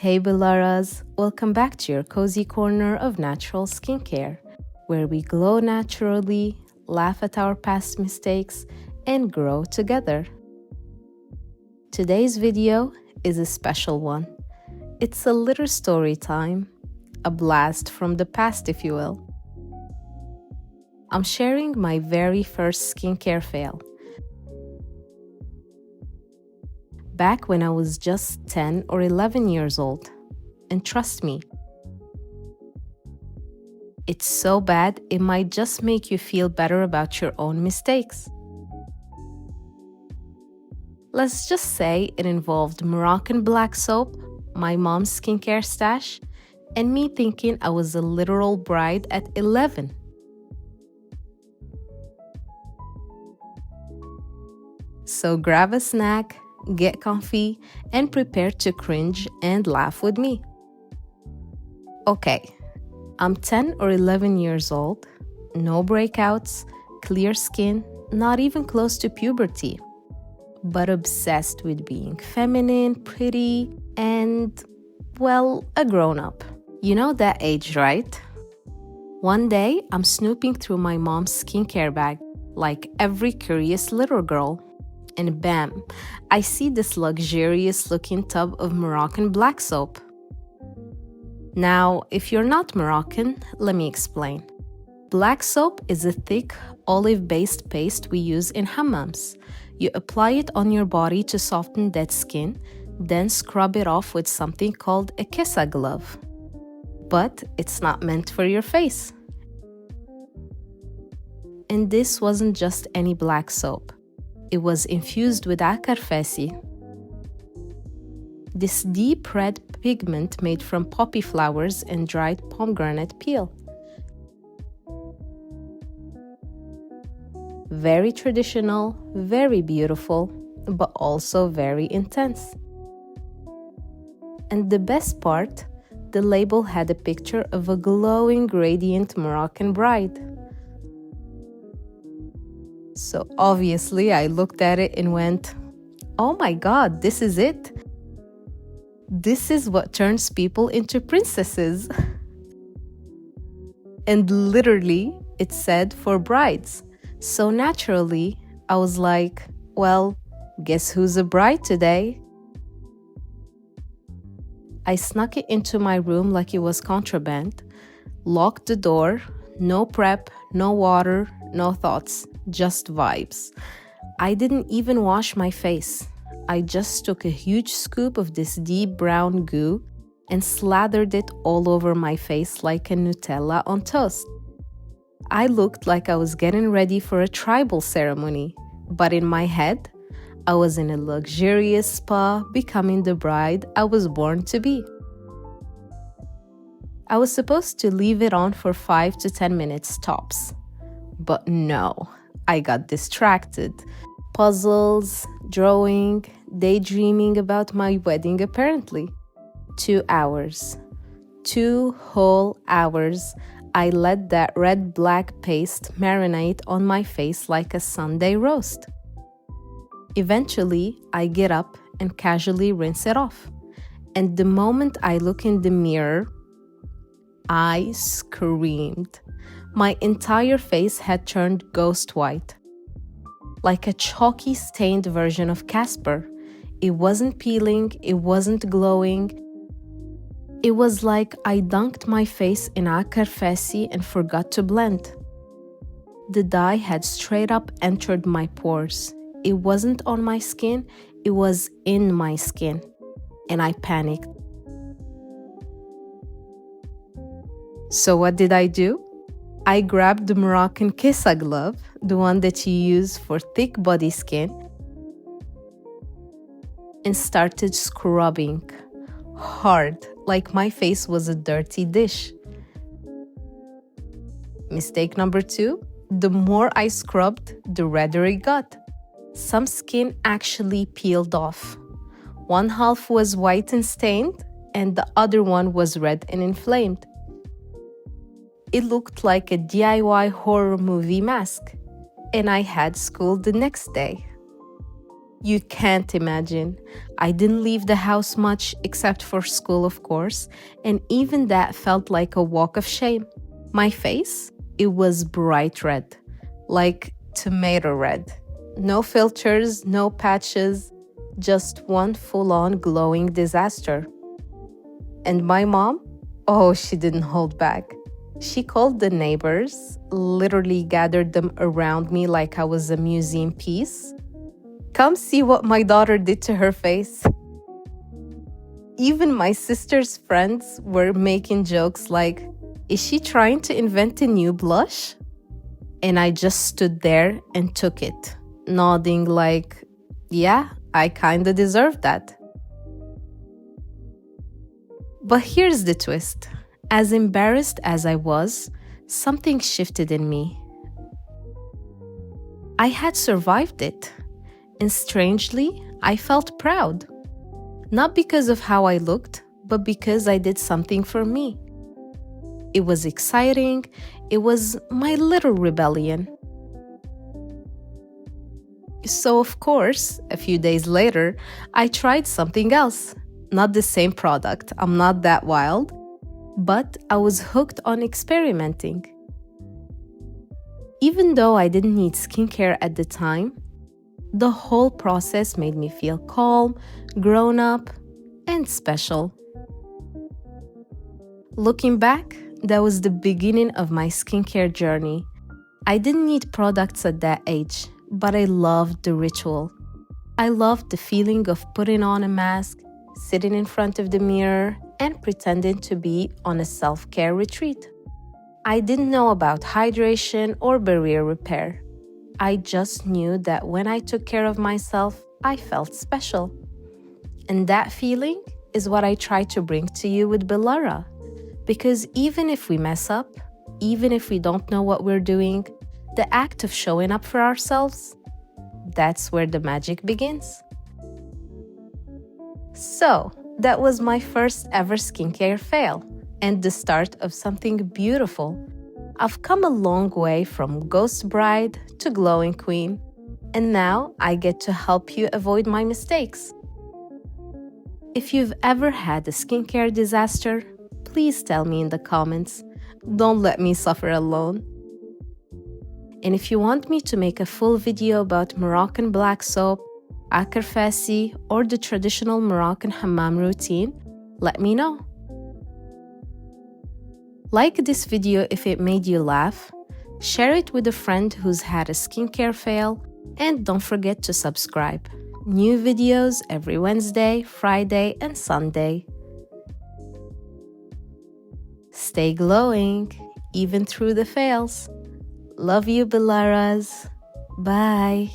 Hey Bellaras, welcome back to your cozy corner of natural skincare, where we glow naturally, laugh at our past mistakes, and grow together. Today's video is a special one. It's a little story time, a blast from the past, if you will. I'm sharing my very first skincare fail. Back when I was just 10 or 11 years old. And trust me, it's so bad it might just make you feel better about your own mistakes. Let's just say it involved Moroccan black soap, my mom's skincare stash, and me thinking I was a literal bride at 11. So grab a snack, get comfy, and prepare to cringe and laugh with me. Okay, I'm 10 or 11 years old, no breakouts, clear skin, not even close to puberty, but obsessed with being feminine, pretty, and, well, a grown-up. You know that age, right? One day, I'm snooping through my mom's skincare bag, like every curious little girl. And bam, I see this luxurious-looking tub of Moroccan black soap. Now, if you're not Moroccan, let me explain. Black soap is a thick, olive-based paste we use in hammams. You apply it on your body to soften dead skin, then scrub it off with something called a kessa glove. But it's not meant for your face. And this wasn't just any black soap. It was infused with Akar Fassi. This deep red pigment made from poppy flowers and dried pomegranate peel. Very traditional, very beautiful, but also very intense. And the best part, the label had a picture of a glowing, radiant Moroccan bride. So obviously I looked at it and went, oh my God, this is it. This is what turns people into princesses. And literally, it said for brides. So naturally, I was like, well, guess who's a bride today? I snuck it into my room like it was contraband, locked the door, no prep, no water, no thoughts, just vibes. I didn't even wash my face. I just took a huge scoop of this deep brown goo and slathered it all over my face like a Nutella on toast. I looked like I was getting ready for a tribal ceremony, but in my head, I was in a luxurious spa becoming the bride I was born to be. I was supposed to leave it on for 5 to 10 minutes tops. But no, I got distracted. Puzzles, drawing, daydreaming about my wedding apparently. 2 hours. 2 whole hours. I let that red-black paste marinate on my face like a Sunday roast. Eventually, I get up and casually rinse it off. And the moment I look in the mirror, I screamed. My entire face had turned ghost white. Like a chalky stained version of Casper. It wasn't peeling, it wasn't glowing. It was like I dunked my face in Akar Fassi and forgot to blend. The dye had straight up entered my pores. It wasn't on my skin, it was in my skin. And I panicked. So what did I do? I grabbed the Moroccan kessa glove, the one that you use for thick body skin, and started scrubbing hard, like my face was a dirty dish. Mistake number 2, the more I scrubbed, the redder it got. Some skin actually peeled off. One half was white and stained, and the other one was red and inflamed. It looked like a DIY horror movie mask, and I had school the next day. You can't imagine. I didn't leave the house much except for school, of course, and even that felt like a walk of shame. My face, it was bright red, like tomato red. No filters, no patches, just one full-on glowing disaster. And my mom? Oh, she didn't hold back. She called the neighbors, literally gathered them around me like I was a museum piece. Come see what my daughter did to her face. Even my sister's friends were making jokes like, is she trying to invent a new blush? And I just stood there and took it, nodding like, yeah, I kinda deserve that. But here's the twist. As embarrassed as I was, something shifted in me. I had survived it, and strangely, I felt proud. Not because of how I looked, but because I did something for me. It was exciting. It was my little rebellion. So, of course, a few days later, I tried something else. Not the same product, I'm not that wild, but I was hooked on experimenting. Even though I didn't need skincare at the time, the whole process made me feel calm, grown up, and special. Looking back, that was the beginning of my skincare journey. I didn't need products at that age, but I loved the ritual. I loved the feeling of putting on a mask, sitting in front of the mirror, and pretending to be on a self-care retreat. I didn't know about hydration or barrier repair. I just knew that when I took care of myself, I felt special. And that feeling is what I try to bring to you with Bellara. Because even if we mess up, even if we don't know what we're doing, the act of showing up for ourselves, that's where the magic begins. So, that was my first ever skincare fail and the start of something beautiful. I've come a long way from ghost bride to glowing queen, and now I get to help you avoid my mistakes. If you've ever had a skincare disaster, please tell me in the comments. Don't let me suffer alone. And if you want me to make a full video about Moroccan black soap, Akar Fassi, or the traditional Moroccan hammam routine, let me know. Like this video if it made you laugh, share it with a friend who's had a skincare fail, and don't forget to subscribe. New videos every Wednesday, Friday, and Sunday. Stay glowing, even through the fails. Love you, Bellaras. Bye.